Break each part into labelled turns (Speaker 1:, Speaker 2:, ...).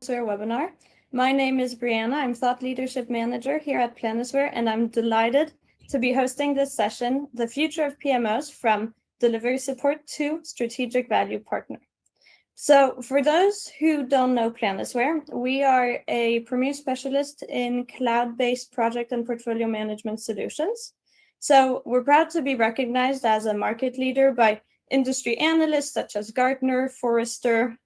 Speaker 1: webinar. My name is Brianna. I'm Thought Leadership Manager here at Planisware, and I'm delighted to be hosting this session, The Future of PMOs from Delivery Support to Strategic Value Partner. So for those who don't know Planisware, we are a premier specialist in cloud-based project and portfolio management solutions. So we're proud to be recognized as a market leader by industry analysts such as Gartner, Forrester.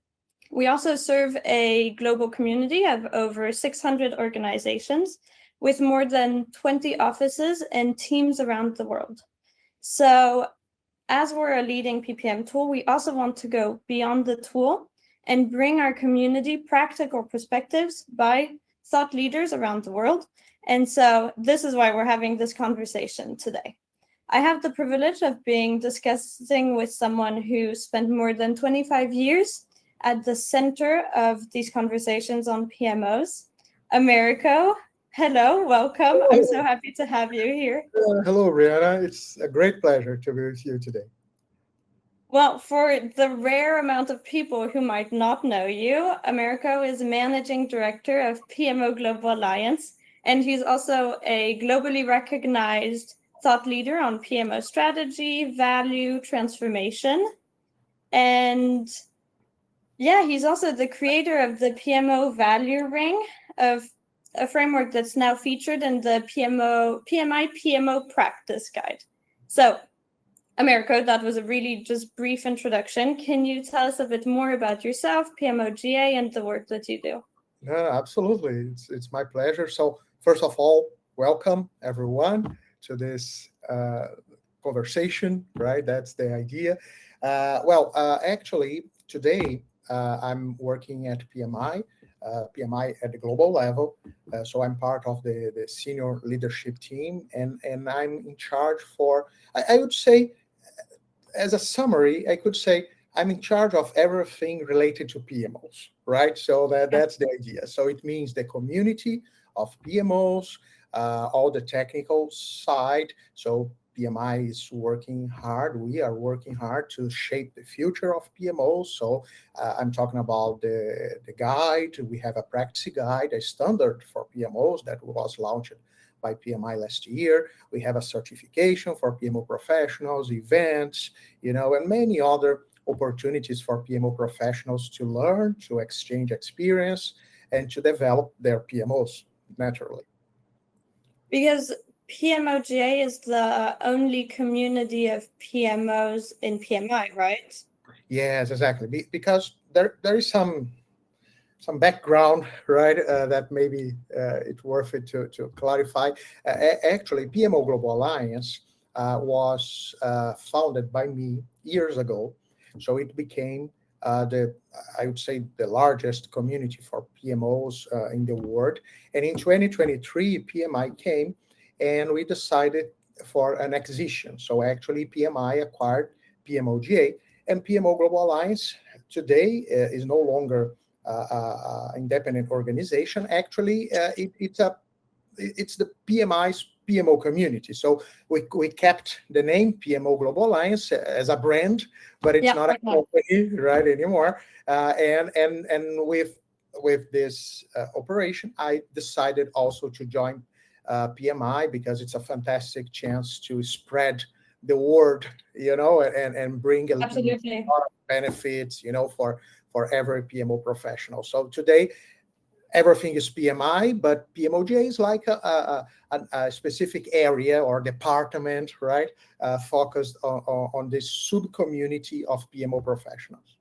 Speaker 1: We also serve a global community of over 600 organizations with more than 20 offices and teams around the world. So as we're a leading PPM tool, we also want to go beyond the tool and bring our community practical perspectives by thought leaders around the world. And so this is why we're having this conversation today. I have the privilege of discussing with someone who spent more than 25 years at the center of these conversations on PMOs. Americo, hello, welcome. I'm so happy to have you here.
Speaker 2: Hello, Rihanna. It's a great pleasure to be with you today.
Speaker 1: Well, for the rare amount of people who might not know you, Americo is Managing Director of PMO Global Alliance, and he's also a globally recognized thought leader on PMO strategy, value, transformation. And yeah, he's also the creator of the PMO Value Ring, of a framework that's now featured in the PMI PMO Practice Guide. So, Americo, that was a really just brief introduction. Can you tell us a bit more about yourself, PMOGA, and the work that you do?
Speaker 2: Yeah, absolutely. It's my pleasure. So, first of all, welcome everyone to this conversation, right? That's the idea. Actually, today I'm working at PMI. PMI at the global level. So I'm part of the senior leadership team, and I'm in charge for, I would say, as a summary, I could say I'm in charge of everything related to PMOs, right? So that's the idea. So it means the community of PMOs, all the technical side. So PMI is working hard. We are working hard to shape the future of PMOs. So I'm talking about the guide. We have a practice guide, a standard for PMOs that was launched by PMI last year. We have a certification for PMO professionals, events, and many other opportunities for PMO professionals to learn, to exchange experience, and to develop their PMOs naturally.
Speaker 1: Because PMOGA is the only community of PMOs in PMI, right?
Speaker 2: Yes, exactly. Because there is some background, right? That maybe it's worth it to clarify. Actually, PMO Global Alliance was founded by me years ago, so it became I would say the largest community for PMOs in the world. And in 2023, PMI came, and we decided for an acquisition. So actually, PMI acquired PMOGA, and PMO Global Alliance today is no longer independent organization. Actually, it's the PMI's PMO community. So we kept the name PMO Global Alliance as a brand, but it's not a company right anymore. And with this operation, I decided also to join PMI because it's a fantastic chance to spread the word, and bring a lot of benefits, for every PMO professional. So today, everything is PMI, but PMOJ is like a specific area or department, right? Focused on this sub-community of PMO professionals.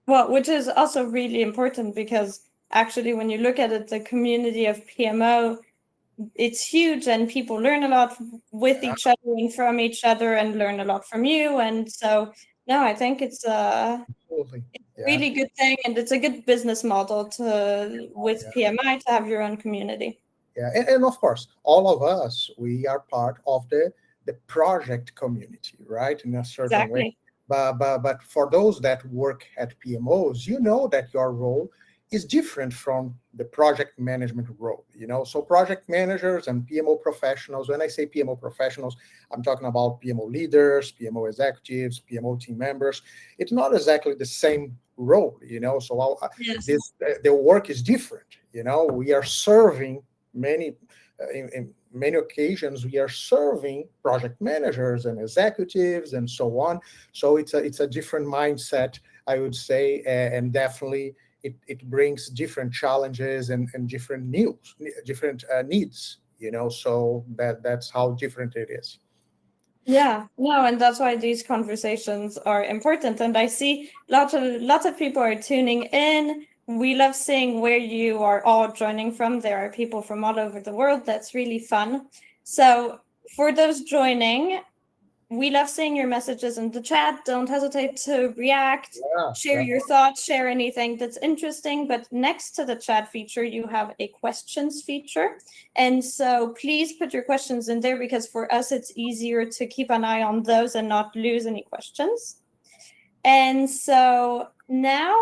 Speaker 1: Well, which is also really important because actually when you look at it, the community of PMO, it's huge and people learn a lot with each other and from each other and learn a lot from you. And so, no, I think it's a really good thing, and it's a good business model with PMI to have your own community.
Speaker 2: Yeah, and of course, all of us, we are part of the project community, right? In a certain way. But for those that work at PMOs, you know that your role is different from the project management role, So project managers and PMO professionals, when I say PMO professionals, I'm talking about PMO leaders, PMO executives, PMO team members. It's not exactly the same role, So
Speaker 1: Yes.
Speaker 2: the work is different, We are serving many, in many occasions, we are serving project managers and executives and so on. So it's a different mindset, I would say, and definitely it brings different challenges and different needs, So that's how different it is.
Speaker 1: Yeah, no, and that's why these conversations are important. And I see lots of people are tuning in. We love seeing where you are all joining from. There are people from all over the world. That's really fun. So for those joining, we love seeing your messages in the chat. Don't hesitate to react, share your thoughts, share anything that's interesting. But next to the chat feature, you have a questions feature. And so please put your questions in there, because for us, it's easier to keep an eye on those and not lose any questions. And so now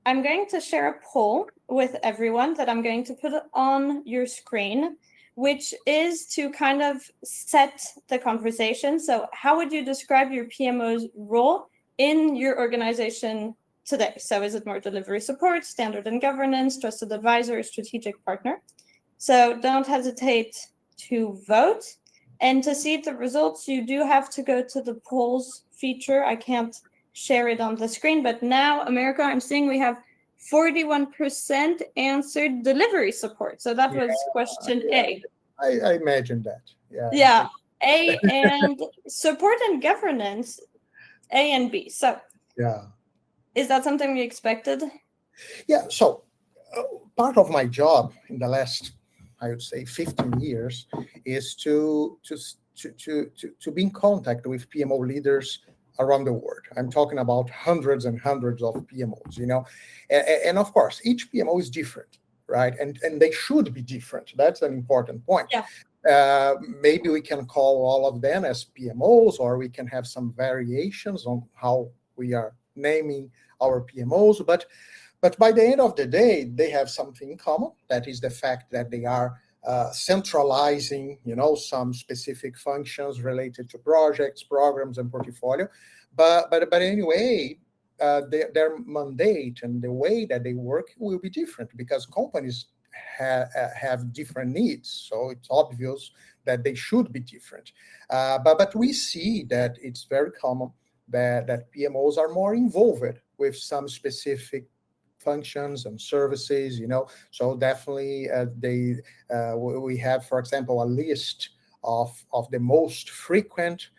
Speaker 1: I'm going to share a poll with everyone that I'm going to put on your screen, which is to kind of set the conversation. So how would you describe your PMO's role in your organization today? So is it more delivery support, standard and governance, trusted advisor, or strategic partner? So don't hesitate to vote. And to see the results, you do have to go to the polls feature. I can't share it on the screen, but now, America, I'm seeing we have 41% answered delivery support. So that was question A.
Speaker 2: I imagine that.
Speaker 1: Yeah, A, and support and governance, A and B. So is that something we expected?
Speaker 2: Yeah, so part of my job in the last, I would say, 15 years is to be in contact with PMO leaders around the world. I'm talking about hundreds and hundreds of PMOs, and of course, each PMO is different, right? And they should be different. That's an important point.
Speaker 1: Yeah.
Speaker 2: Maybe we can call all of them as PMOs, or we can have some variations on how we are naming our PMOs, but by the end of the day, they have something in common. That is the fact that they are centralizing, some specific functions related to projects, programs, and portfolio. But anyway, their mandate and the way that they work will be different, because companies have different needs. So it's obvious that they should be different. But we see that it's very common that PMOs are more involved with some specific functions and services, So definitely we have, for example, a list of the most frequent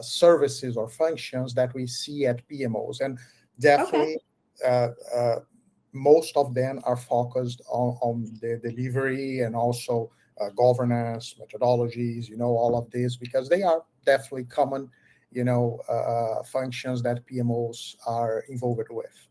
Speaker 2: services or functions that we see at PMOs, and definitely most of them are focused on the delivery and also governance methodologies, all of this, because they are definitely common, functions that PMOs are involved with.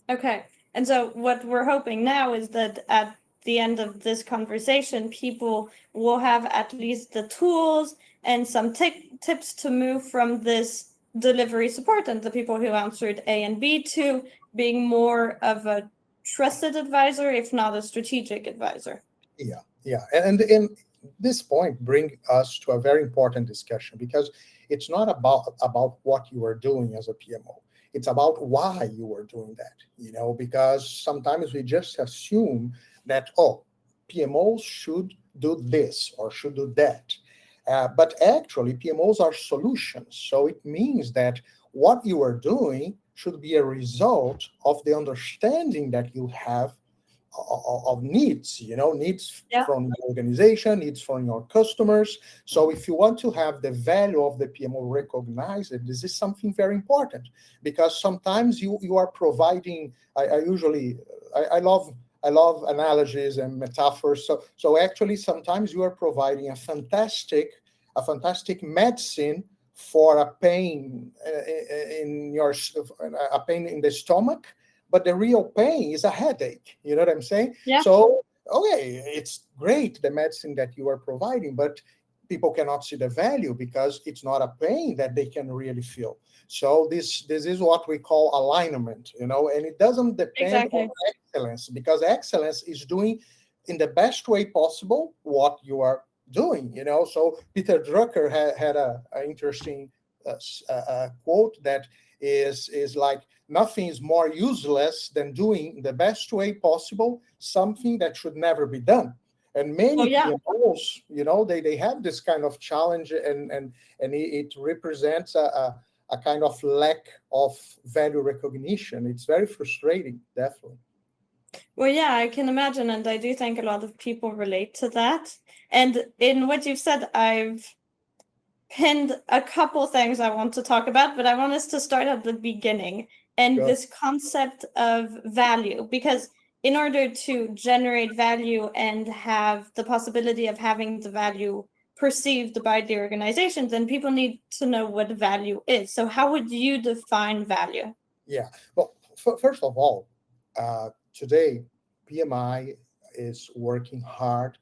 Speaker 1: Okay. And so what we're hoping now is that at the end of this conversation, people will have at least the tools and some tips to move from this delivery support and the people who answered A and B to being more of a trusted advisor, if not a strategic advisor.
Speaker 2: Yeah. And this point brings us to a very important discussion, because it's not about what you are doing as a PMO. It's about why you are doing that, because sometimes we just assume that, PMOs should do this or should do that. But actually, PMOs are solutions. So it means that what you are doing should be a result of the understanding that you have of needs, needs from the organization, needs from your customers. So if you want to have the value of the PMO recognized, this is something very important, because sometimes you are providing, I love analogies and metaphors. So actually sometimes you are providing a fantastic medicine for a pain in the stomach, but the real pain is a headache. You know what I'm saying?
Speaker 1: Yeah.
Speaker 2: So, okay, it's great, the medicine that you are providing, but people cannot see the value because it's not a pain that they can really feel. So this is what we call alignment, and it doesn't depend on excellence, because excellence is doing in the best way possible what you are doing. So Peter Drucker had a interesting quote that is like, nothing is more useless than doing the best way possible something that should never be done. And many PMOs, they have this kind of challenge, and it represents a kind of lack of value recognition. It's very frustrating, definitely.
Speaker 1: Well, yeah, I can imagine, and I do think a lot of people relate to that. And in what you've said, I've pinned a couple things I want to talk about, but I want us to start at the beginning and this concept of value, because in order to generate value and have the possibility of having the value perceived by the organization, then people need to know what value is. So how would you define value?
Speaker 2: Yeah, well, first of all, today, PMI is working hard,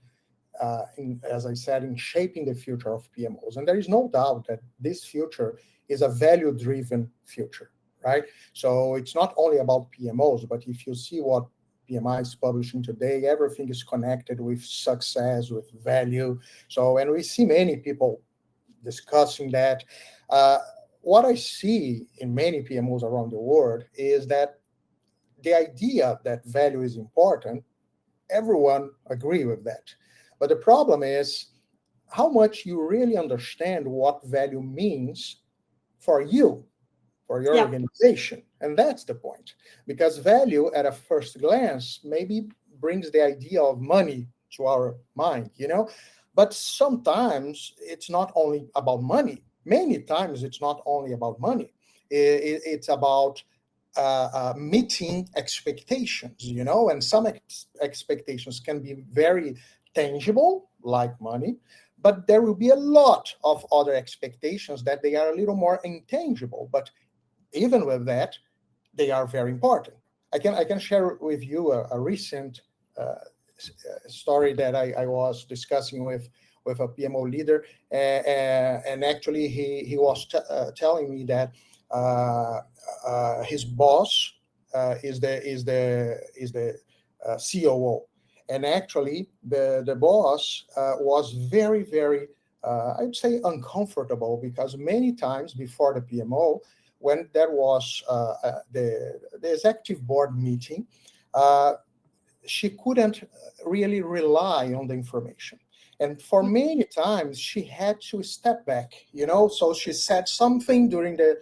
Speaker 2: as I said, in shaping the future of PMOs. And there is no doubt that this future is a value-driven future, right? So it's not only about PMOs, but if you see what PMI is publishing today, everything is connected with success, with value. So, and we see many people discussing that. What I see in many PMOs around the world is that the idea that value is important, everyone agree with that. But the problem is how much you really understand what value means for you, for your organization. And that's the point. Because value at a first glance maybe brings the idea of money to our mind, But sometimes it's not only about money. Many times it's not only about money. It's about meeting expectations, and some expectations can be very tangible, like money, but there will be a lot of other expectations that they are a little more intangible, but even with that, they are very important. I can share with you a recent story that I was discussing with a PMO leader, and actually he was telling me that his boss is the COO, and actually the boss was very, very I'd say uncomfortable, because many times before the PMO, when there was the executive board meeting, she couldn't really rely on the information. And for many times, she had to step back, So she said something during the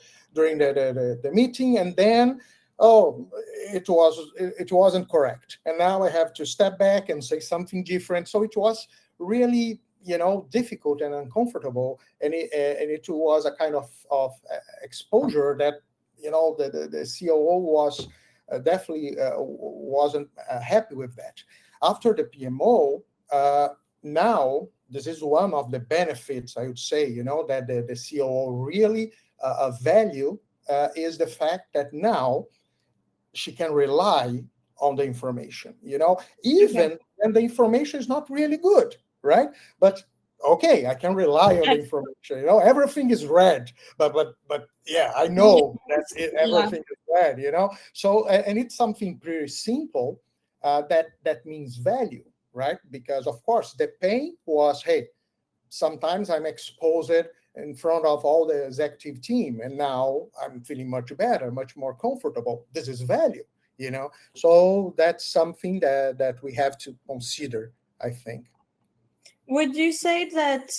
Speaker 2: meeting, and then, it wasn't correct. And now I have to step back and say something different. So it was really, difficult and uncomfortable. And it was a kind of exposure that, the COO was definitely wasn't happy with that. After the PMO, now this is one of the benefits, I would say, that the COO really value is the fact that now she can rely on the information, even when the information is not really good, right? But okay, I can rely on the information. Everything is red, but yeah, I know that everything is red. So, and it's something pretty simple that means value, right? Because of course the pain was, hey, sometimes I'm exposed in front of all the executive team, and now I'm feeling much better, much more comfortable. This is value, So that's something that we have to consider, I think.
Speaker 1: Would you say that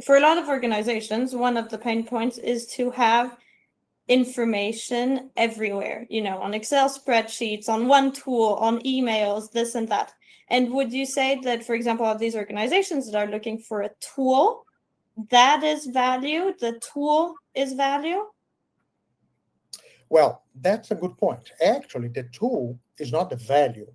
Speaker 1: for a lot of organizations, one of the pain points is to have information everywhere, on Excel spreadsheets, on one tool, on emails, this and that? And would you say that, for example, of these organizations that are looking for a tool, that is value, the tool is value?
Speaker 2: Well, that's a good point. Actually, the tool is not the value.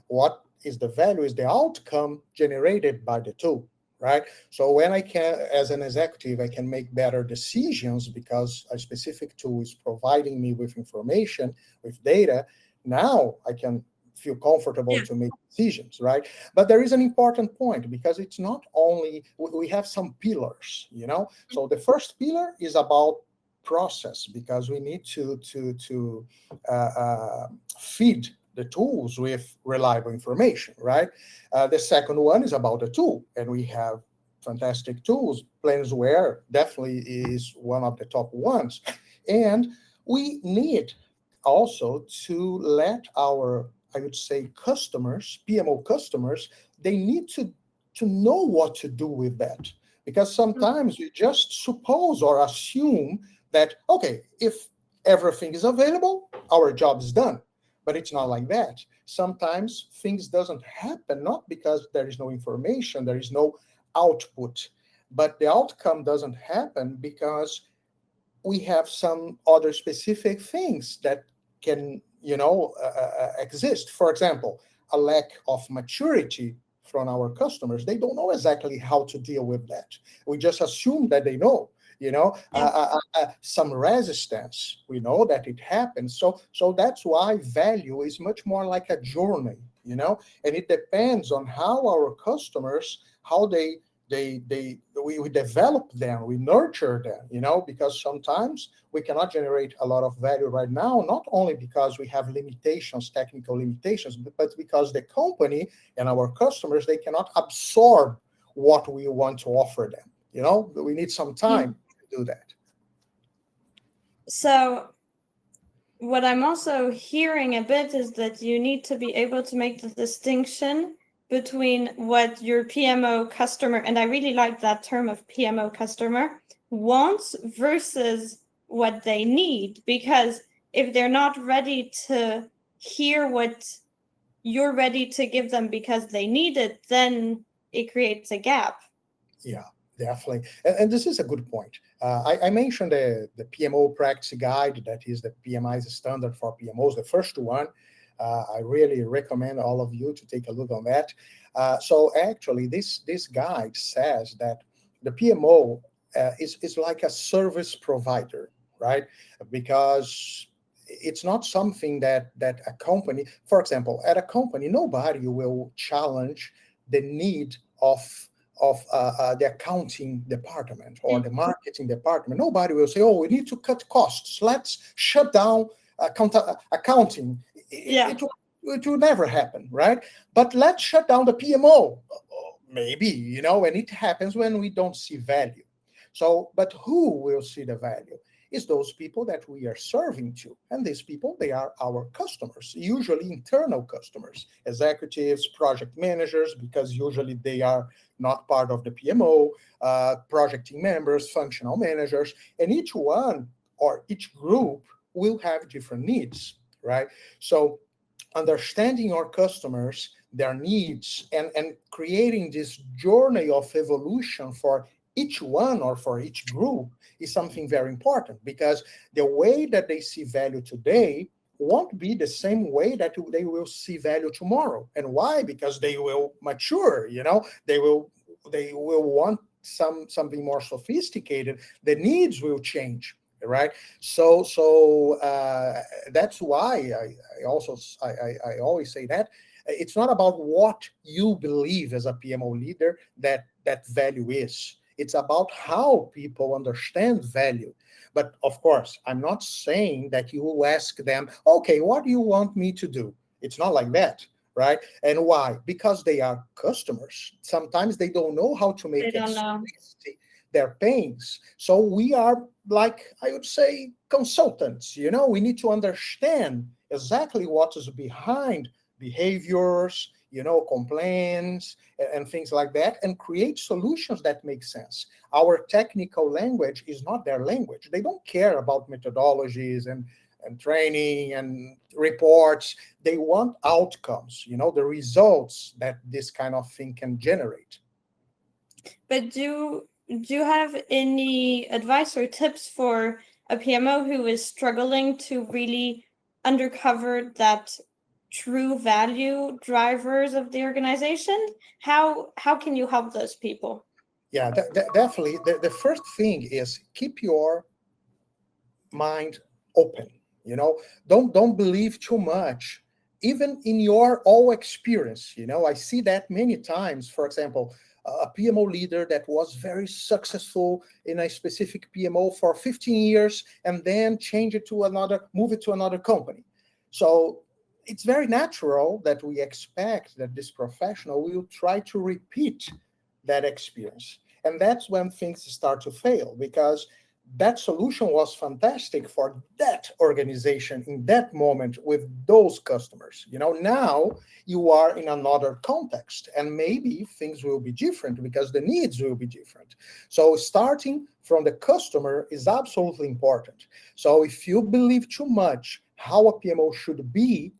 Speaker 2: What is the value is the outcome generated by the tool, right? So when I can, as an executive, I can make better decisions because a specific tool is providing me with information, with data. Now I can feel comfortable to make decisions, right? But there is an important point, because it's not only, we have some pillars, So the first pillar is about process, because we need to feed the tools with reliable information, right? The second one is about the tool, and we have fantastic tools. Plansware definitely is one of the top ones. And we need also to let our, I would say, customers, PMO customers, they need to know what to do with that. Because sometimes we just suppose or assume that, okay, if everything is available, our job is done. But it's not like that. Sometimes things doesn't happen, not because there is no information, there is no output, but the outcome doesn't happen because we have some other specific things that can, exist. For example, a lack of maturity from our customers. They don't know exactly how to deal with that. We just assume that they know.
Speaker 1: Yeah.
Speaker 2: Some resistance. We know that it happens. So that's why value is much more like a journey. And it depends on how our customers, how we develop them, we nurture them, because sometimes we cannot generate a lot of value right now, not only because we have limitations, technical limitations, but because the company and our customers, they cannot absorb what we want to offer them. We need some time to do that.
Speaker 1: So what I'm also hearing a bit is that you need to be able to make the distinction between what your PMO customer, and I really like that term of PMO customer, wants versus what they need. Because if they're not ready to hear what you're ready to give them because they need it, then it creates a gap.
Speaker 2: Yeah, definitely. And this is a good point. I mentioned the PMO practice guide, that is the PMI's standard for PMOs, the first one. I really recommend all of you to take a look on that. So actually, this guide says that the PMO is like a service provider, right? Because it's not something that a company, for example, at a company, nobody will challenge the need of the accounting department or the marketing department. Nobody will say, "Oh, we need to cut costs. Let's shut down accounting."
Speaker 1: Yeah.
Speaker 2: It will never happen, right? But let's shut down the PMO. Maybe, and it happens when we don't see value. So, but who will see the value? Is those people that we are serving to. And these people, they are our customers, usually internal customers, executives, project managers, because usually they are not part of the PMO, project team members, functional managers, and each one or each group will have different needs, right? So understanding our customers, their needs, and creating this journey of evolution for each one or for each group is something very important, because the way that they see value today won't be the same way that they will see value tomorrow. And why? Because they will mature, they will want something more sophisticated. The needs will change, right? So that's why I always say that it's not about what you believe as a PMO leader that value is. It's about how people understand value. But of course, I'm not saying that you will ask them, okay, what do you want me to do? It's not like that, right? And why? Because they are customers. Sometimes they don't know how to make explicit their pains. So we are, like, I would say, consultants. We need to understand exactly what is behind behaviors, complaints and things like that, and create solutions that make sense. Our technical language is not their language. They don't care about methodologies and training and reports. They want outcomes, the results that this kind of thing can generate.
Speaker 1: But do you have any advice or tips for a PMO who is struggling to really uncover that true value drivers of the organization? How can you help those people?
Speaker 2: Yeah, definitely. The first thing is keep your mind open. Don't believe too much, even in your all experience. I see that many times. For example, a PMO leader that was very successful in a specific PMO for 15 years and then move it to another company. So it's very natural that we expect that this professional will try to repeat that experience. And that's when things start to fail, because that solution was fantastic for that organization in that moment with those customers. Now you are in another context, and maybe things will be different because the needs will be different. So starting from the customer is absolutely important. So if you believe too much how a PMO should be,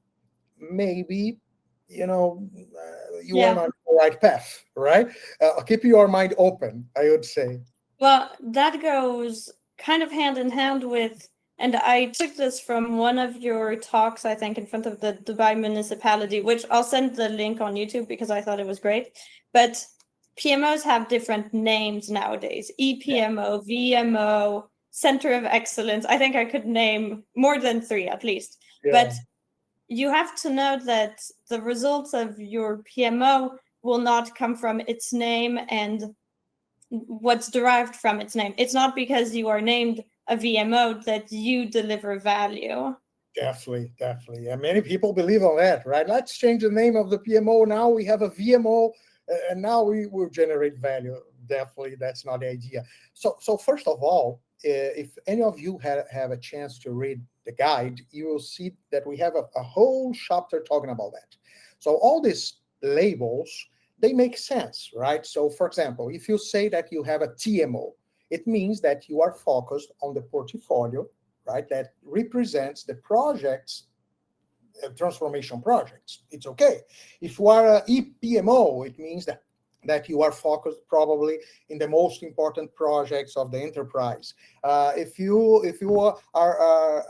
Speaker 2: maybe you are
Speaker 1: Yeah.
Speaker 2: not on the right path, right? Keep your mind open, I would say.
Speaker 1: Well, that goes kind of hand in hand with, and I took this from one of your talks, I think, in front of the Dubai municipality, which I'll send the link on YouTube because I thought it was great. But PMOs have different names nowadays: EPMO, VMO, Center of Excellence. I think I could name more than 3 at least.
Speaker 2: Yeah.
Speaker 1: But you have to know that the results of your PMO will not come from its name and what's derived from its name. It's not because you are named a VMO that you deliver value.
Speaker 2: Definitely. And many people believe on that, right? Let's change the name of the PMO. Now we have a VMO, and now we will generate value. Definitely, that's not the idea. So first of all, if any of you have a chance to read the guide, you will see that we have a whole chapter talking about that. So all these labels, they make sense, right? So for example, if you say that you have a TMO, it means that you are focused on the portfolio, right? That represents the projects, transformation projects. It's okay. If you are a EPMO, it means that you are focused probably in the most important projects of the enterprise. If you are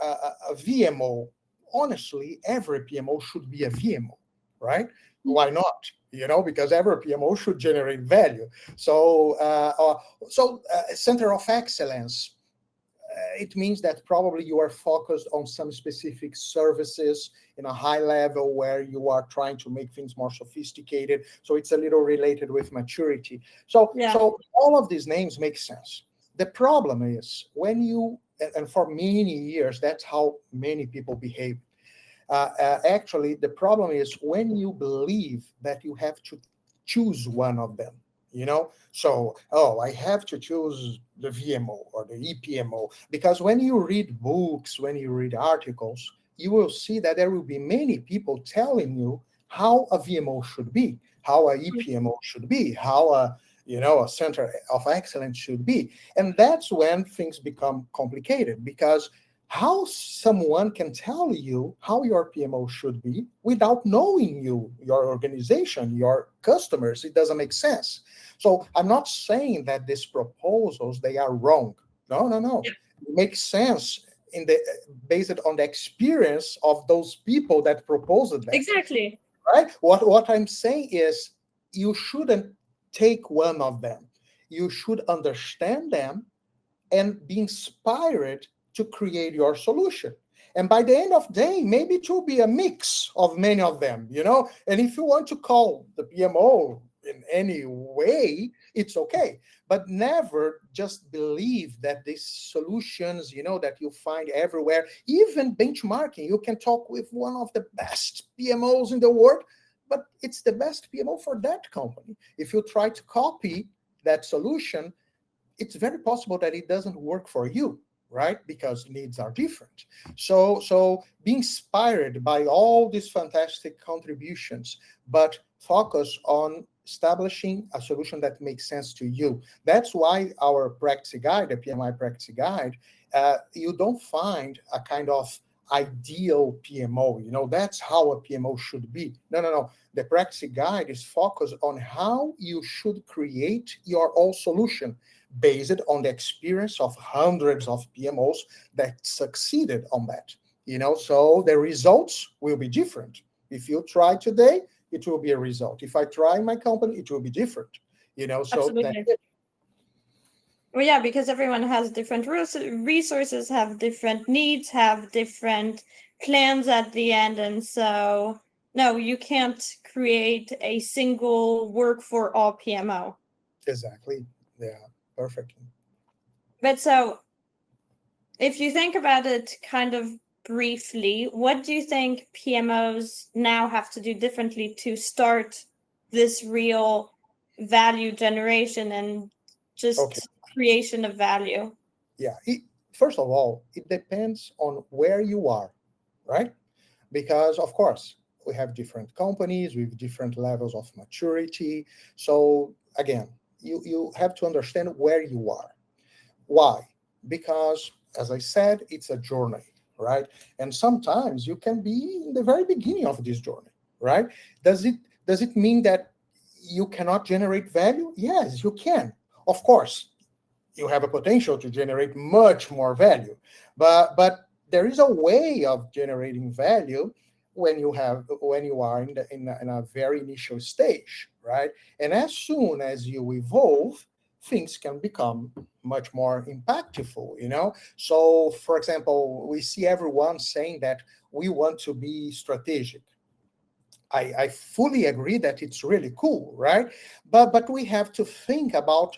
Speaker 2: a VMO, honestly, every PMO should be a VMO, right? Why not? Because every PMO should generate value. So center of excellence, it means that probably you are focused on some specific services in a high level where you are trying to make things more sophisticated. So it's a little related with maturity. So all of these names make sense. The problem is when you, and for many years, that's how many people behave. Actually, the problem is when you believe that you have to choose one of them. So I have to choose the VMO or the EPMO, because when you read books, when you read articles, you will see that there will be many people telling you how a VMO should be, how a EPMO should be, how a center of excellence should be. And that's when things become complicated, because how someone can tell you how your PMO should be without knowing you, your organization, your customers, it doesn't make sense. So I'm not saying that these proposals, they are wrong. No. It makes sense based on the experience of those people that proposed that.
Speaker 1: Exactly.
Speaker 2: Right? What I'm saying is you shouldn't take one of them. You should understand them and be inspired to create your solution. And by the end of the day, maybe it will be a mix of many of them, And if you want to call the PMO in any way, it's okay. But never just believe that these solutions, that you find everywhere, even benchmarking, you can talk with one of the best PMOs in the world, but it's the best PMO for that company. If you try to copy that solution, it's very possible that it doesn't work for you, right? Because needs are different. So be inspired by all these fantastic contributions, but focus on establishing a solution that makes sense to you. That's why our practice guide, the PMI practice guide, you don't find a kind of ideal PMO. That's how a PMO should be. No. The practice guide is focused on how you should create your own solution based on the experience of hundreds of PMOs that succeeded on that. So the results will be different. If you try today, it will be a result. If I try my company, it will be different. So
Speaker 1: absolutely. Well, yeah, because everyone has different resources, have different needs, have different plans at the end. And so, no, you can't create a single work for all PMO.
Speaker 2: Exactly. Yeah, perfectly.
Speaker 1: But so, if you think about it kind of briefly, what do you think PMOs now have to do differently to start this real value generation and just
Speaker 2: Okay.
Speaker 1: creation of value?
Speaker 2: Yeah. First of all, it depends on where you are, right? Because, of course, we have different companies with different levels of maturity. So, again, you have to understand where you are. Why? Because, as I said, it's a journey, right? And sometimes you can be in the very beginning of this journey, right? Does it mean that you cannot generate value? Yes, you can. Of course, you have a potential to generate much more value, but there is a way of generating value when you are in a very initial stage, right? And as soon as you evolve, things can become much more impactful, so for example, we see everyone saying that we want to be strategic. I fully agree that it's really cool, right? But we have to think about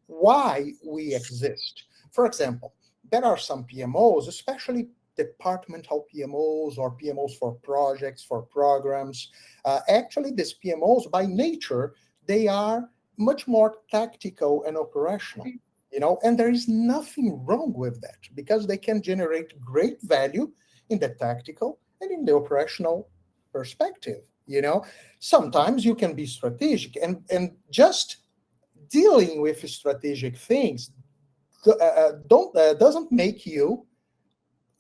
Speaker 2: why we exist. For example, there are some PMOs, especially departmental PMOs or PMOs for projects, for programs. Actually, these PMOs, by nature, they are much more tactical and operational. And there is nothing wrong with that because they can generate great value in the tactical and in the operational perspective. Sometimes you can be strategic and just dealing with strategic things don't doesn't make you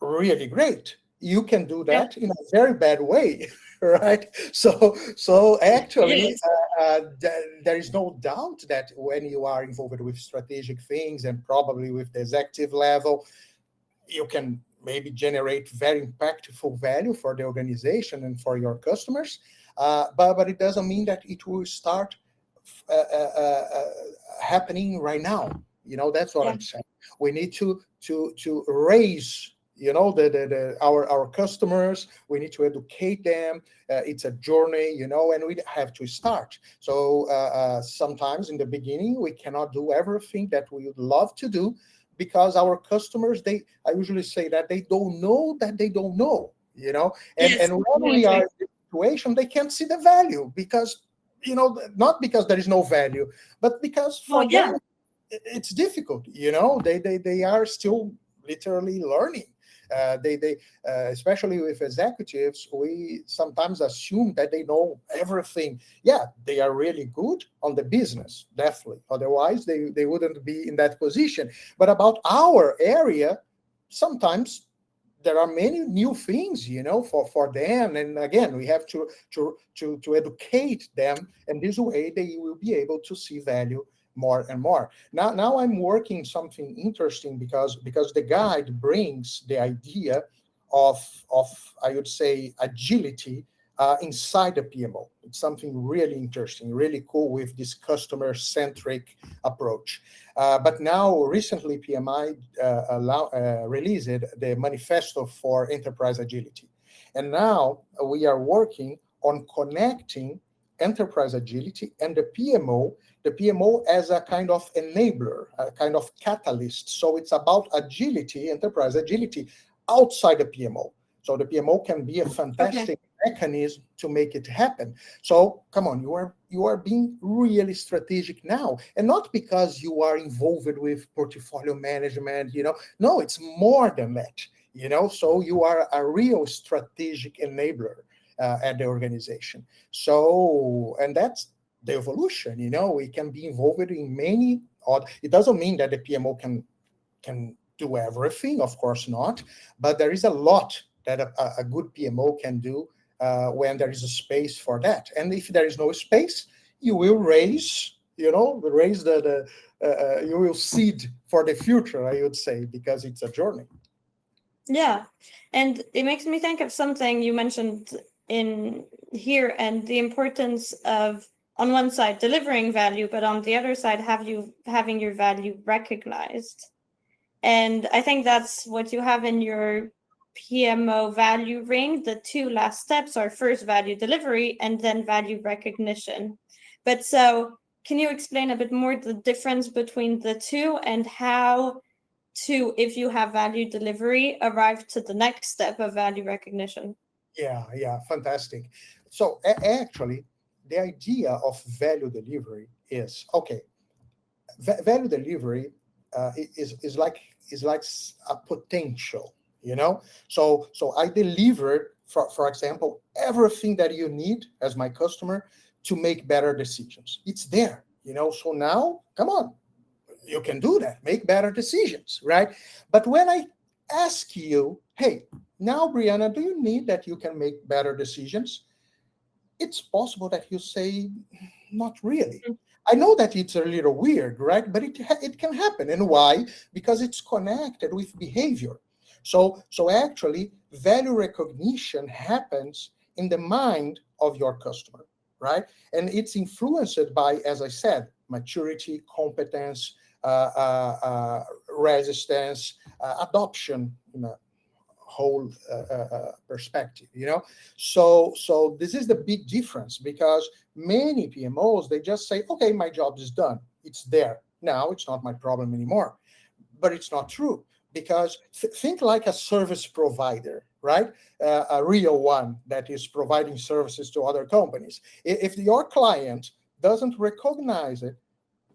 Speaker 2: really great. You can do
Speaker 1: Yeah.
Speaker 2: that in a very bad way, right? So actually, there is no doubt that when you are involved with strategic things and probably with the executive level, you can maybe generate very impactful value for the organization and for your customers. But it doesn't mean that it will start uh, uh, uh, uh, happening right now. That's what
Speaker 1: Yeah.
Speaker 2: I'm saying. We need to raise our customers. We need to educate them. It's a journey, and we have to start. So sometimes in the beginning we cannot do everything that we would love to do because our customers, I usually say that they don't know that they don't know, and
Speaker 1: Yes,
Speaker 2: when we
Speaker 1: exactly.
Speaker 2: are in this situation, they can't see the value because not because there is no value, but because
Speaker 1: Well,
Speaker 2: for
Speaker 1: yeah.
Speaker 2: them it's difficult. They are still literally learning. They Especially with executives, we sometimes assume that they know everything. Yeah, they are really good on the business, definitely. Otherwise, they wouldn't be in that position. But about our area, sometimes there are many new things, for them. And again, we have to educate them, and this way they will be able to see value more and more. Now I'm working something interesting because the guide brings the idea of I would say agility inside the PMO. It's something really interesting, really cool with this customer centric approach. But now recently PMI released the manifesto for enterprise agility, and now we are working on connecting enterprise agility and the PMO as a kind of enabler, a kind of catalyst. So it's about agility, enterprise agility outside the PMO. So the PMO can be a fantastic mechanism to make it happen. So come on, you are being really strategic now, and not because you are involved with portfolio management. No, it's more than that. So you are a real strategic enabler at the organization. So, and that's the evolution. We can be involved in many odd. It doesn't mean that the PMO can do everything, of course not, but there is a lot that a good PMO can do when there is a space for that. And if there is no space, you will raise you will seed for the future, I would say, because it's a journey.
Speaker 1: Yeah. And it makes me think of something you mentioned in here and the importance of, on one side, delivering value, but on the other side, having your value recognized. And I think that's what you have in your PMO value ring. The two last steps are first value delivery and then value recognition. But so can you explain a bit more the difference between the two and how to, if you have value delivery, arrive to the next step of value recognition.
Speaker 2: Yeah, fantastic. So actually, the idea of value delivery is okay. Value delivery is like a potential, you know. So I delivered, for example, everything that you need as my customer to make better decisions. It's there, you know. So now, come on, you can do that, make better decisions, right? But when I ask you, hey, now, Brianna, do you need that you can make better decisions? It's possible that you say, not really. I know that it's a little weird, right? But it can happen. And why? Because it's connected with behavior. So actually, value recognition happens in the mind of your customer, right? And it's influenced by, as I said, maturity, competence, resistance, adoption, whole perspective, you know. So this is the big difference, because many PMOs, they just say, okay, my job is done, it's there now, it's not my problem anymore. But it's not true, because think like a service provider, right? A real one that is providing services to other companies. If your client doesn't recognize it,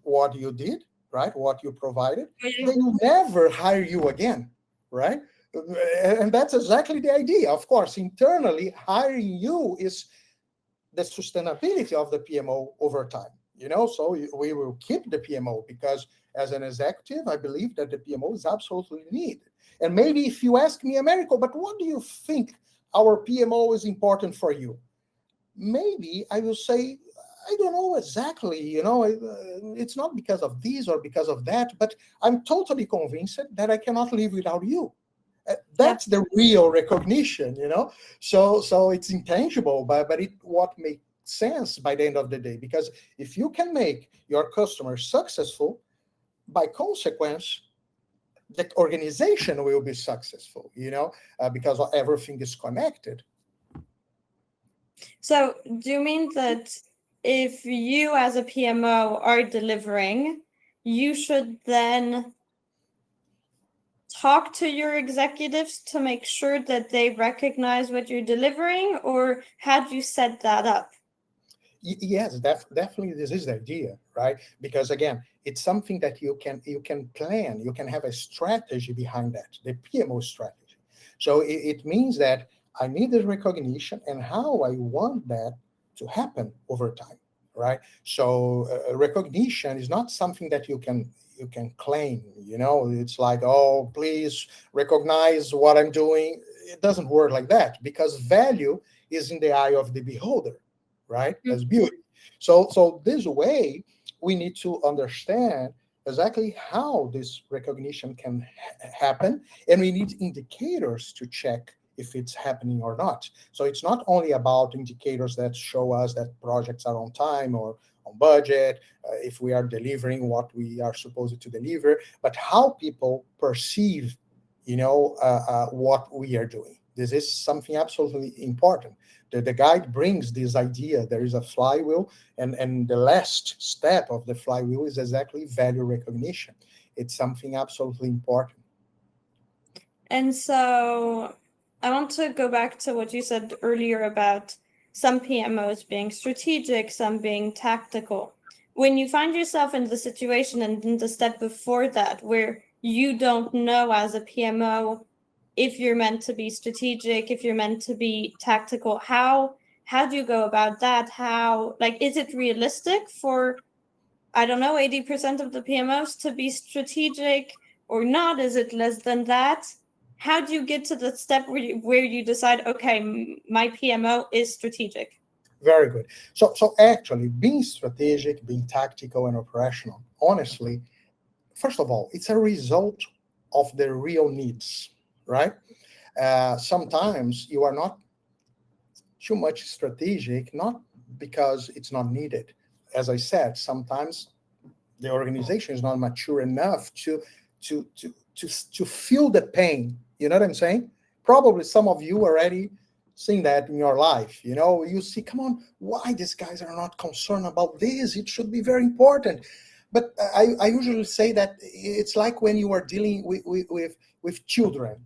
Speaker 2: what you did, right, what you provided, they will never hire you again, right? And that's exactly the idea. Of course, internally, hiring you is the sustainability of the PMO over time. You know, so we will keep the PMO, because as an executive, I believe that the PMO is absolutely needed. And maybe if you ask me, Americo, but what do you think our PMO is important for you? Maybe I will say, I don't know exactly, you know, it's not because of this or because of that, but I'm totally convinced that I cannot live without you. That's the real recognition, you know. So it's intangible, but it what makes sense by the end of the day, because if you can make your customers successful, by consequence, the organization will be successful, you know, because everything is connected.
Speaker 1: So do you mean that if you as a PMO are delivering, you should then talk to your executives to make sure that they recognize what you're delivering, or how do you set that up?
Speaker 2: Yes, definitely, this is the idea, right? Because again, it's something that you can plan, you can have a strategy behind that, the PMO strategy. So it means that I need the recognition and how I want that to happen over time, right? So recognition is not something that you can claim. You know, it's like, oh, please recognize what I'm doing. It doesn't work like that, because value is in the eye of the beholder, right? As beauty. So this way, we need to understand exactly how this recognition can happen, and we need indicators to check if it's happening or not. So it's not only about indicators that show us that projects are on time or on budget, if we are delivering what we are supposed to deliver, but how people perceive, what we are doing. This is something absolutely important. The guide brings this idea. There is a flywheel, and the last step of the flywheel is exactly value recognition. It's something absolutely important.
Speaker 1: And so I want to go back to what you said earlier about some PMOs being strategic, some being tactical. When you find yourself in the situation and in the step before that, where you don't know as a PMO if you're meant to be strategic, if you're meant to be tactical, how do you go about that? How, like, is it realistic for, I don't know, 80% of the PMOs to be strategic or not? Is it less than that? How do you get to the step where you decide, okay, my PMO is strategic?
Speaker 2: Very good. So actually, being strategic, being tactical and operational, honestly, first of all, it's a result of the real needs, right? Sometimes you are not too much strategic, not because it's not needed. As I said, sometimes the organization is not mature enough to feel the pain. You know what I'm saying? Probably some of you already seen that in your life. You know, you see, come on, why these guys are not concerned about this? It should be very important. but I usually say that it's like when you are dealing with children.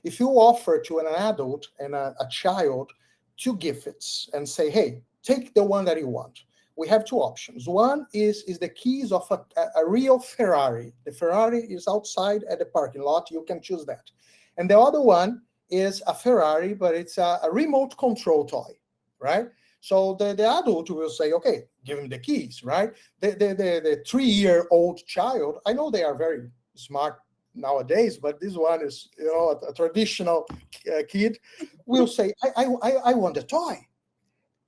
Speaker 2: If you offer to an adult and a child two gifts and say, hey, take the one that you want. We have two options. One is the keys of a real Ferrari. The Ferrari is outside at the parking lot. You can choose that. And the other one is a Ferrari, but it's a remote control toy, right? So the adult will say, okay, give him the keys, right? The 3-year-old child, I know they are very smart nowadays, but this one is, a traditional kid, will say, I want a toy.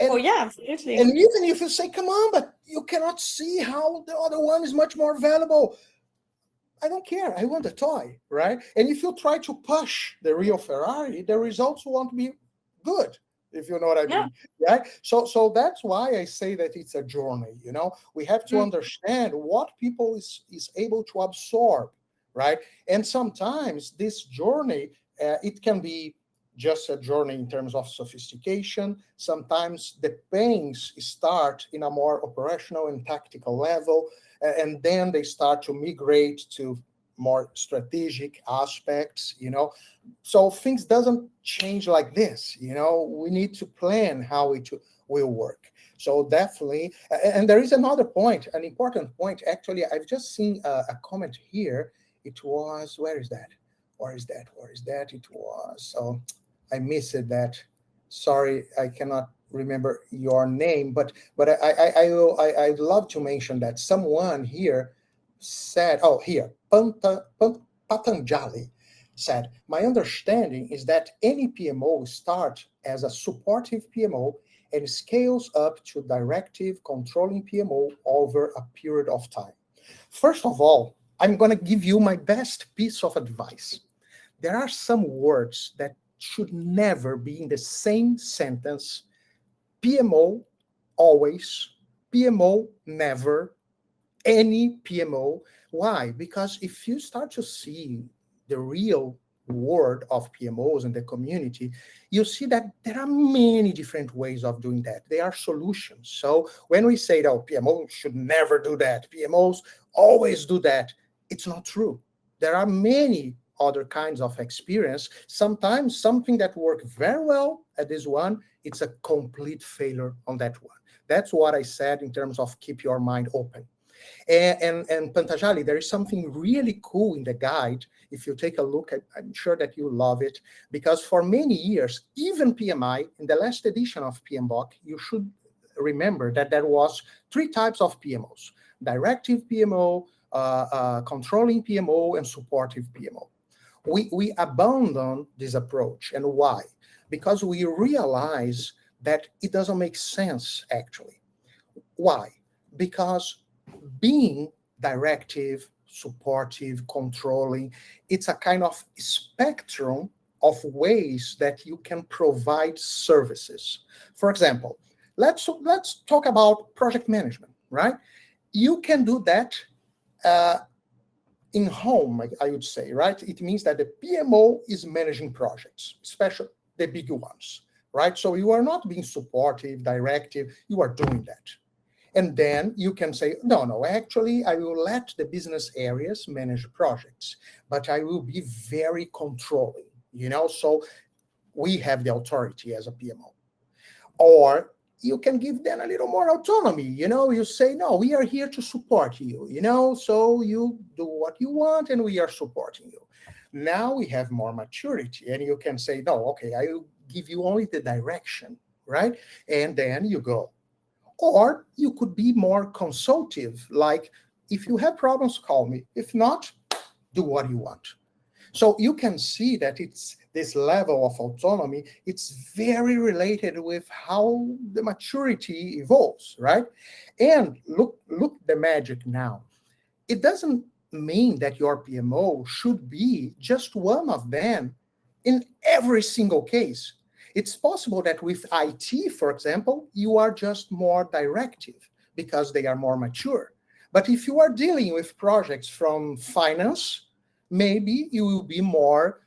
Speaker 1: Oh, yeah, absolutely.
Speaker 2: And even if you say, come on, but you cannot see how the other one is much more valuable. I don't care. I want a toy, right? And if you try to push the real Ferrari, the results won't be good, if you know what I mean, right? So that's why I say that it's a journey. We have to understand what people is able to absorb, right? And sometimes this journey, it can be just a journey in terms of sophistication. Sometimes the pains start in a more operational and tactical level, and then they start to migrate to more strategic aspects. So things doesn't change like this. We need to plan how it will work. So definitely, and there is another point, an important point. Actually, I've just seen a comment here. It was, where is that? It was, so I missed that. Sorry, I cannot remember your name, but I'd love to mention that someone here said, oh, here, Patanjali said, my understanding is that any PMO starts as a supportive PMO and scales up to directive controlling PMO over a period of time. First of all, I'm going to give you my best piece of advice. There are some words that should never be in the same sentence. PMO, always. PMO, never. Any PMO. Why? Because if you start to see the real world of PMOs in the community, you see that there are many different ways of doing that. They are solutions. So when we say that PMO should never do that, PMOs always do that, it's not true. There are many other kinds of experience. Sometimes something that worked very well at this one, it's a complete failure on that one. That's what I said in terms of keep your mind open. And Pantajali, there is something really cool in the guide. If you take a look, I'm sure that you love it, because for many years, even PMI, in the last edition of PMBOK, you should remember that there was 3 types of PMOs: directive PMO, controlling PMO, and supportive PMO. We abandoned this approach. And why? Because we realize that it doesn't make sense, actually. Why? Because being directive, supportive, controlling, it's a kind of spectrum of ways that you can provide services. For example, let's talk about project management, right? You can do that in home, I would say, right? It means that the PMO is managing projects, especially the big ones, right? So you are not being supportive, directive, you are doing that. And then you can say, no, actually, I will let the business areas manage projects, but I will be very controlling, so we have the authority as a PMO. Or you can give them a little more autonomy, you say, no, we are here to support you, so you do what you want and we are supporting you. Now we have more maturity and you can say, no, okay, I will give you only the direction, right? And then you go. Or you could be more consultative, like, if you have problems, call me. If not, do what you want. So you can see that it's this level of autonomy, it's very related with how the maturity evolves, right? And look the magic now. It doesn't mean that your PMO should be just one of them in every single case. It's possible that with IT, for example, you are just more directive because they are more mature. But if you are dealing with projects from finance, maybe you will be more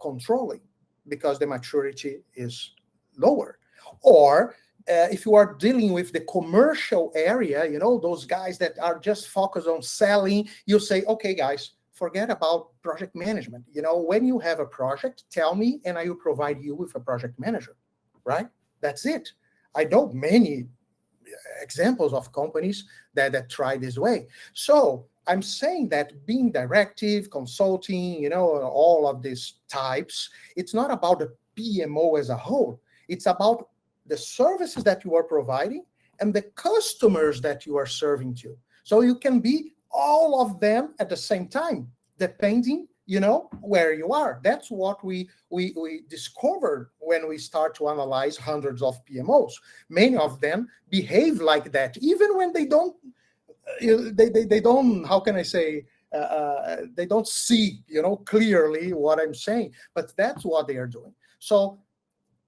Speaker 2: controlling because the maturity is lower. Or if you are dealing with the commercial area, those guys that are just focused on selling, you say, okay, guys, forget about project management. When you have a project, tell me, and I will provide you with a project manager, right? That's it. I know many examples of companies that try this way. So I'm saying that being directive, consulting, all of these types, it's not about the PMO as a whole. It's about the services that you are providing and the customers that you are serving to. So you can be all of them at the same time, depending, where you are. That's what we discovered when we start to analyze hundreds of PMOs. Many of them behave like that, even when they don't, they don't, how can I say, they don't see, clearly what I'm saying, but that's what they are doing. So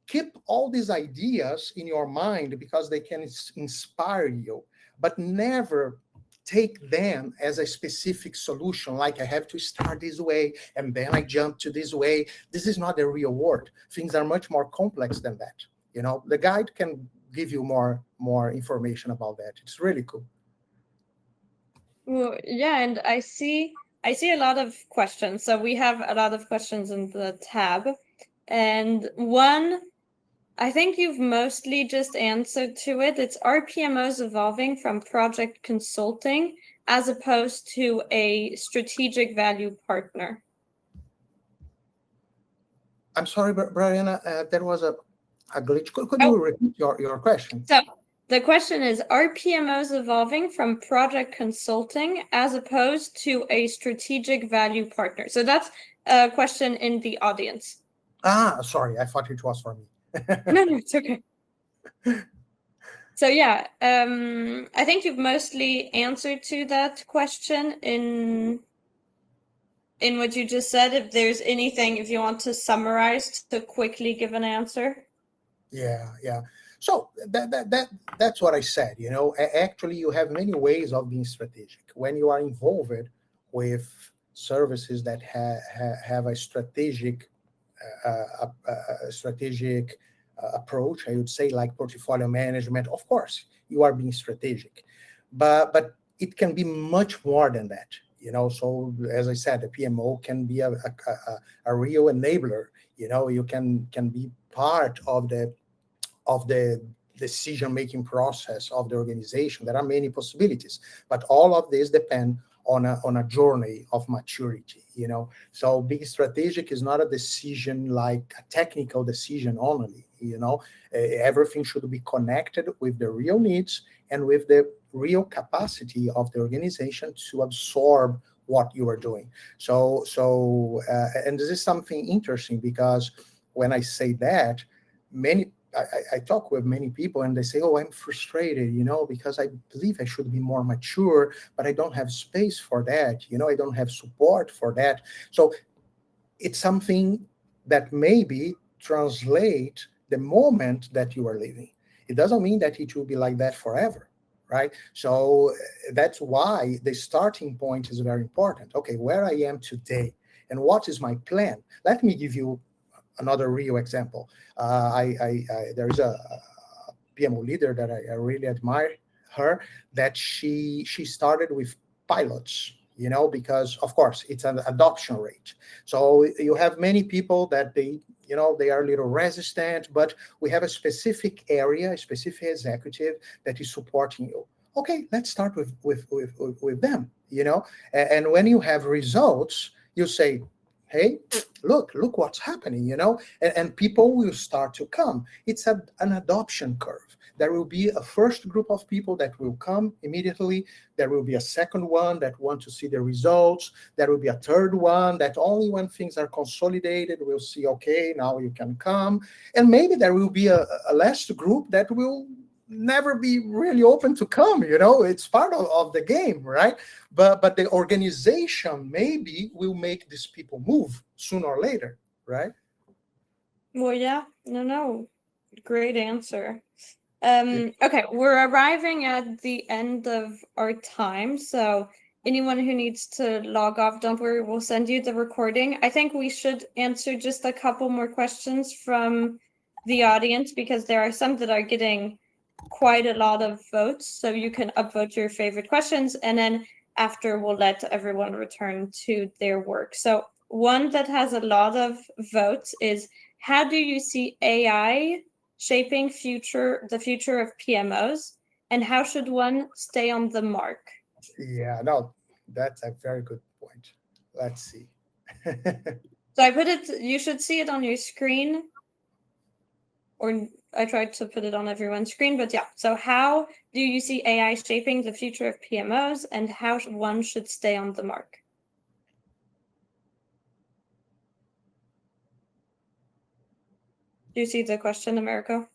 Speaker 2: keep all these ideas in your mind because they can inspire you, but never take them as a specific solution, like I have to start this way and then I jump to this way. This is not the real world. Things are much more complex than that. The guide can give you more information about that. It's really cool.
Speaker 1: Well, yeah, and I see a lot of questions. So we have a lot of questions in the tab. And one, I think you've mostly just answered to it. It's, are PMOs evolving from project consulting as opposed to a strategic value partner?
Speaker 2: I'm sorry, Brianna, there was a glitch. Could you repeat your question?
Speaker 1: So the question is, are PMOs evolving from project consulting as opposed to a strategic value partner? So that's a question in the audience.
Speaker 2: Sorry, I thought it was for me.
Speaker 1: No, it's okay. So yeah, I think you've mostly answered to that question in what you just said. If there's anything, if you want to summarize to quickly give an answer.
Speaker 2: Yeah. So that's what I said. Actually, you have many ways of being strategic. When you are involved with services that have a strategic approach, I would say, like portfolio management. Of course, you are being strategic, but it can be much more than that. So as I said, the PMO can be a real enabler. You can be part of the decision-making process of the organization. There are many possibilities, but all of this depend on a journey of maturity. So being strategic is not a decision like a technical decision only. Everything should be connected with the real needs and with the real capacity of the organization to absorb what you are doing. So and this is something interesting, because when I say that, I talk with many people and they say, oh, I'm frustrated, because I believe I should be more mature, but I don't have space for that. I don't have support for that. So it's something that maybe translate the moment that you are living. It doesn't mean that it will be like that forever, right? So that's why the starting point is very important. Okay, where I am today and what is my plan? Let me give you another real example. There is a PMO leader that I really admire her, that she started with pilots, because of course it's an adoption rate. So you have many people that they are a little resistant, but we have a specific area, a specific executive that is supporting you. Okay, let's start with them, and when you have results, you say, hey, look what's happening, and people will start to come. It's an adoption curve. There will be a first group of people that will come immediately. There will be a second one that want to see the results. There will be a third one that only when things are consolidated will see, okay, now you can come. And maybe there will be a last group that will never be really open to come. It's part of the game, right? But the organization maybe will make these people move sooner or later, right?
Speaker 1: Well, yeah, no, great answer. Okay, we're arriving at the end of our time, so anyone who needs to log off, don't worry, we'll send you the recording. I think we should answer just a couple more questions from the audience, because there are some that are getting quite a lot of votes, so you can upvote your favorite questions, and then after we'll let everyone return to their work. So one that has a lot of votes is, how do you see AI shaping the future of PMOs, and how should one stay on the mark?
Speaker 2: Yeah, no, that's a very good point. Let's see.
Speaker 1: So I put it, you should see it on your screen, or I tried to put it on everyone's screen, but yeah. So how do you see AI shaping the future of PMOs, and how one should stay on the mark? Do you see the question, Americo?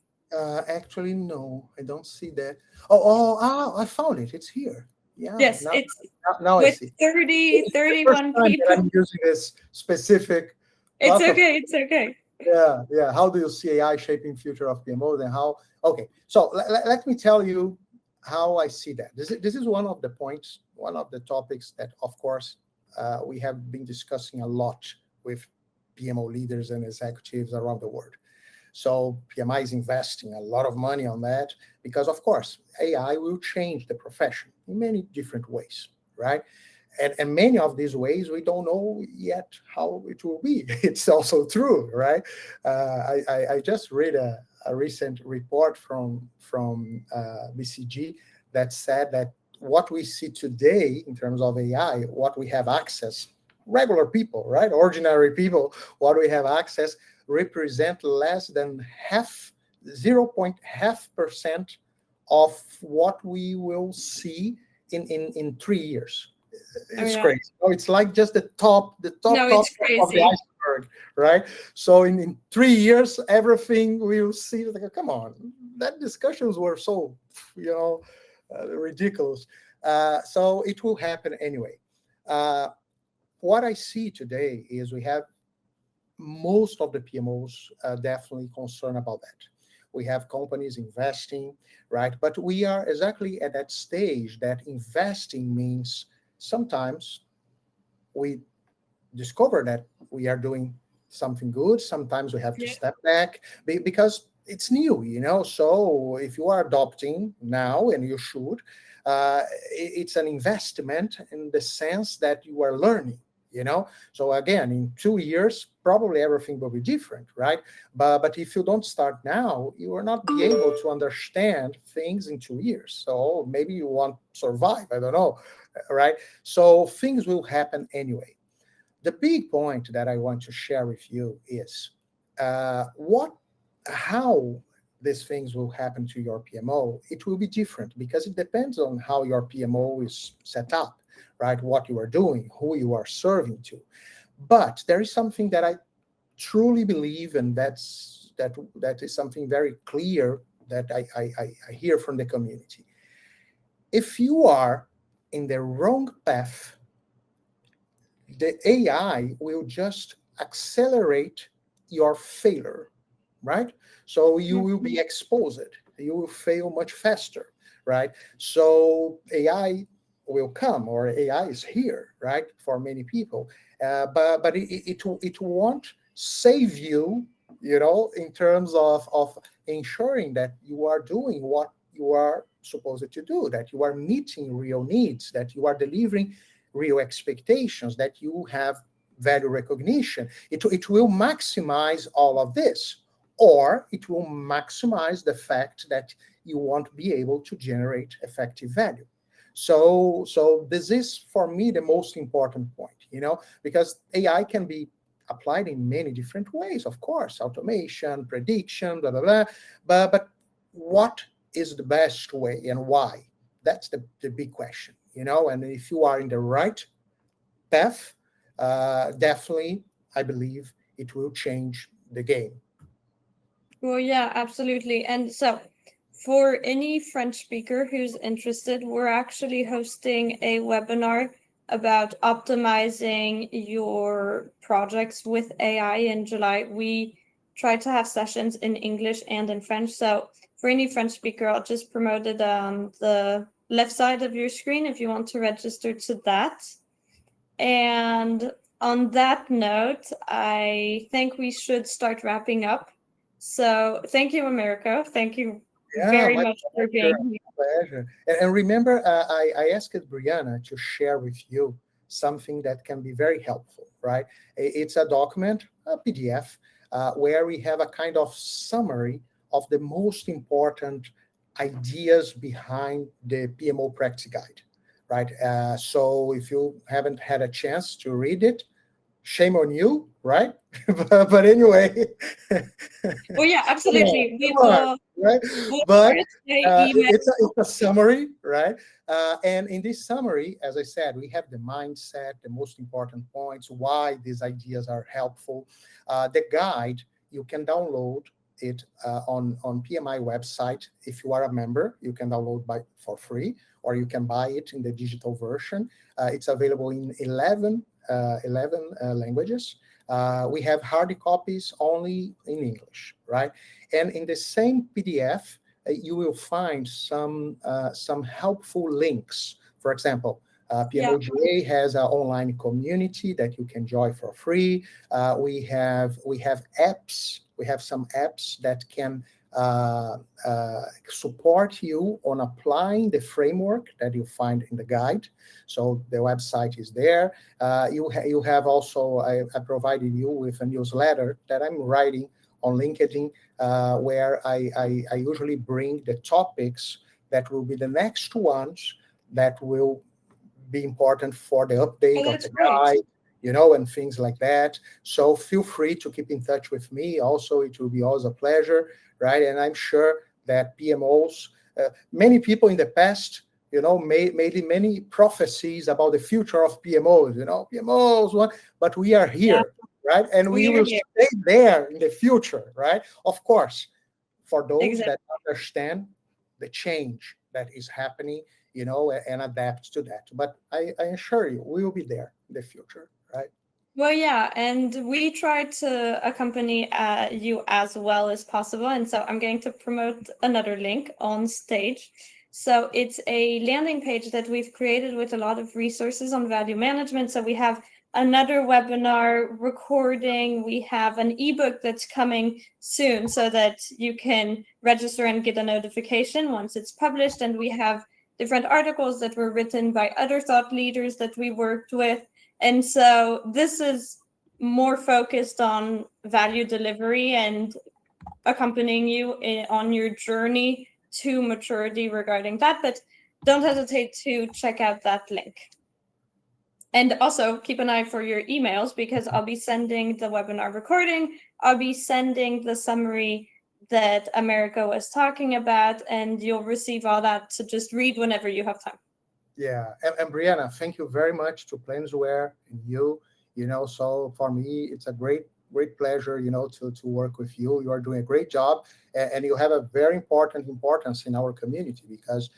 Speaker 2: Actually, no, I don't see that. Oh, I found it. It's here. Yeah,
Speaker 1: Yes,
Speaker 2: now,
Speaker 1: it's
Speaker 2: now I
Speaker 1: with
Speaker 2: see.
Speaker 1: 30,
Speaker 2: It's the first
Speaker 1: 31
Speaker 2: time that
Speaker 1: people.
Speaker 2: I'm using this specific
Speaker 1: It's
Speaker 2: platform.
Speaker 1: okay, it's okay.
Speaker 2: Yeah. How do you see AI shaping future of PMOs and how? Okay, so let me tell you how I see that. This is one of the points, one of the topics that, of course, we have been discussing a lot with PMO leaders and executives around the world. So PMI is investing a lot of money on that because, of course, AI will change the profession in many different ways, right? And many of these ways we don't know yet how it will be. It's also true, right? I just read a recent report from BCG that said that what we see today in terms of AI, what we have access, regular people, right, ordinary people, what we have access represent less than 0.5% of what we will see in 3 years.
Speaker 1: Oh
Speaker 2: It's
Speaker 1: yeah.
Speaker 2: crazy. So it's like just the top
Speaker 1: No, it's
Speaker 2: of the
Speaker 1: crazy.
Speaker 2: iceberg, right? So in 3 years, everything we'll see. Like, come on, that discussions were so, ridiculous. So it will happen anyway. Uh, what I see today is we have most of the PMOs definitely concerned about that. We have companies investing, right? But we are exactly at that stage that investing means sometimes we discover that we are doing something good. Sometimes we have to
Speaker 1: Yeah.
Speaker 2: step back because it's new. So if you are adopting now, and you should, it's an investment in the sense that you are learning. So again, in 2 years, probably everything will be different, right? But if you don't start now, you will not be able to understand things in 2 years. So maybe you won't survive. I don't know, right? So things will happen anyway. The big point that I want to share with you is how these things will happen to your PMO. It will be different because it depends on how your PMO is set up, right? What you are doing, who you are serving to. But there is something that I truly believe, and that is something very clear that I hear from the community. If you are in the wrong path, the AI will just accelerate your failure, right? So you will be exposed. You will fail much faster, right? So AI will come, or AI is here, right, for many people. But it won't save you, in terms of ensuring that you are doing what you are supposed to do, that you are meeting real needs, that you are delivering real expectations, that you have value recognition. It will maximize all of this, or it will maximize the fact that you won't be able to generate effective value. So this is, for me, the most important point, because AI can be applied in many different ways, of course, automation, prediction, blah, blah, blah. But what is the best way and why? That's the big question. And if you are in the right path, definitely, I believe it will change the game.
Speaker 1: Well, yeah, absolutely. And so, for any French speaker who's interested, we're actually hosting a webinar about optimizing your projects with AI in July. We try to have sessions in English and in French. So, for any French speaker, I'll just promote it on the left side of your screen if you want to register to that. And on that note, I think we should start wrapping up. So thank you, Americo. Thank you very
Speaker 2: my
Speaker 1: much for
Speaker 2: pleasure.
Speaker 1: being here.
Speaker 2: Pleasure. And remember, I asked Brianna to share with you something that can be very helpful, right? It's a document, a PDF, where we have a kind of summary of the most important ideas behind the PMO practice guide, right? So if you haven't had a chance to read it, shame on you, right? But anyway,
Speaker 1: Well, yeah, absolutely. We
Speaker 2: come on,
Speaker 1: will.
Speaker 2: right?
Speaker 1: We'll
Speaker 2: But
Speaker 1: first say email.
Speaker 2: it's a summary, right? And in this summary, as I said, we have the mindset, the most important points, why these ideas are helpful. The guide, you can download it on PMI website. If you are a member, you can download for free, or you can buy it in the digital version. It's available in 11 languages. We have hard copies only in English, right? And in the same PDF, you will find some helpful links. For example, PMOGA has an online community that you can join for free. We have apps. We have some apps that can support you on applying the framework that you find in the guide. So the website is there. You have also, I provided you with a newsletter that I'm writing on LinkedIn, where I usually bring the topics that will be the next ones that will be important for the update of the guide, and things like that. So feel free to keep in touch with me. Also, it will be always a pleasure, right? And I'm sure that PMOs, many people in the past, made many prophecies about the future of PMOs, PMOs, but we are here, right? And we will stay there in the future, right? Of course, for those that understand the change that is happening, and adapt to that. But I assure you, we will be there in the future, right?
Speaker 1: Well, yeah, and we try to accompany you as well as possible. And so I'm going to promote another link on stage. So it's a landing page that we've created with a lot of resources on value management. So we have another webinar recording. We have an ebook that's coming soon so that you can register and get a notification once it's published. And we have different articles that were written by other thought leaders that we worked with. And so this is more focused on value delivery and accompanying you on your journey to maturity regarding that. But don't hesitate to check out that link. And also keep an eye for your emails, because I'll be sending the webinar recording. I'll be sending the summary that America was talking about, and you'll receive all that to just read whenever you have time.
Speaker 2: Yeah, and Brianna, thank you very much to Plansware and you. So for me, it's a great pleasure, to work with you. You are doing a great job, and you have a very important importance in our community, because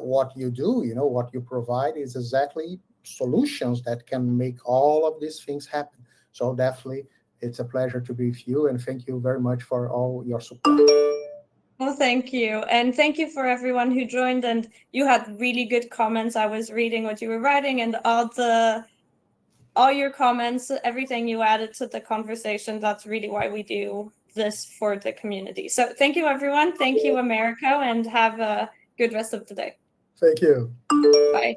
Speaker 2: what you do, what you provide is exactly solutions that can make all of these things happen. So definitely, it's a pleasure to be with you, and thank you very much for all your support.
Speaker 1: Well, thank you. And thank you for everyone who joined, and you had really good comments. I was reading what you were writing, and all your comments, everything you added to the conversation. That's really why we do this for the community. So thank you, everyone. Thank you, America, and have a good rest of the day.
Speaker 2: Thank you.
Speaker 1: Bye.